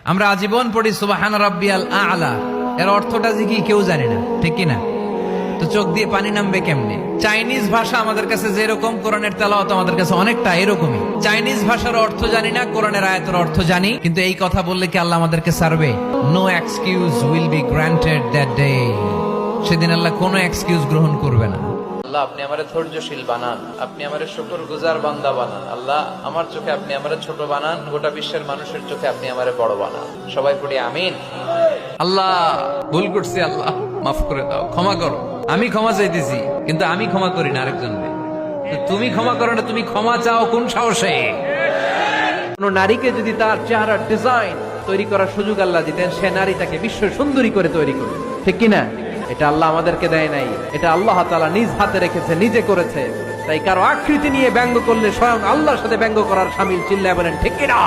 আমরা আজীবন পড়ি সুবহান রাব্বিয়াল আ'লা, এর অর্থটা কি কেউ জানে না, ঠিক কি না? তো চোখ দিয়ে পানি নামবে কেমনে? চাইনিজ ভাষা আমাদের কাছে যেরকম, কোরআনের তেলাওয়াত আমাদের কাছে অনেকটা এরকমই। চাইনিজ ভাষার অর্থ জানি না, কোরআনের আয়াতের অর্থ জানি, কিন্তু এই কথা বললে কি আল্লাহ আমাদেরকে ছাড়বে? No excuse will be granted that day. সেদিন আল্লাহ কোনো এক্সকিউজ গ্রহণ করবে না। আল্লাহ, আপনি আমারে ধৈর্যশীল বানান, আপনি আমারে শুকরগুজার বান্দা বানান। আল্লাহ, আমার চোখে আপনি আমারে ছোট বানান, গোটা বিশ্বের মানুষের চোখে আপনি আমারে বড় বানান। সবাই পড়ি আমিন। আল্লাহ, ভুল করছি, আল্লাহ মাফ করে দাও, ক্ষমা করো। আমি ক্ষমা চাইতেছি, কিন্তু আমি ক্ষমা করি না আরেকজনকে। তুমি ক্ষমা করো না, তুমি ক্ষমা চাও কোন সাহসে? কোন নারীকে যদি তার চেহারার ডিজাইন তৈরি করার সুযোগ আল্লাহ দিতেন, সে নারী তাকে বিশ্ব সুন্দরী করে তৈরি করবে, ঠিক কিনা? এটা আল্লাহ আমাদেরকে দেয় নাই, এটা আল্লাহ তাআলা নিজ হাতে রেখেছে, নিজে করেছে। তাই কারো আকৃতি নিয়ে ব্যঙ্গ করলে স্বয়ং আল্লাহর সাথে ব্যঙ্গ করার শামিল। চিল্লায় বলেন ঠিক কিনা?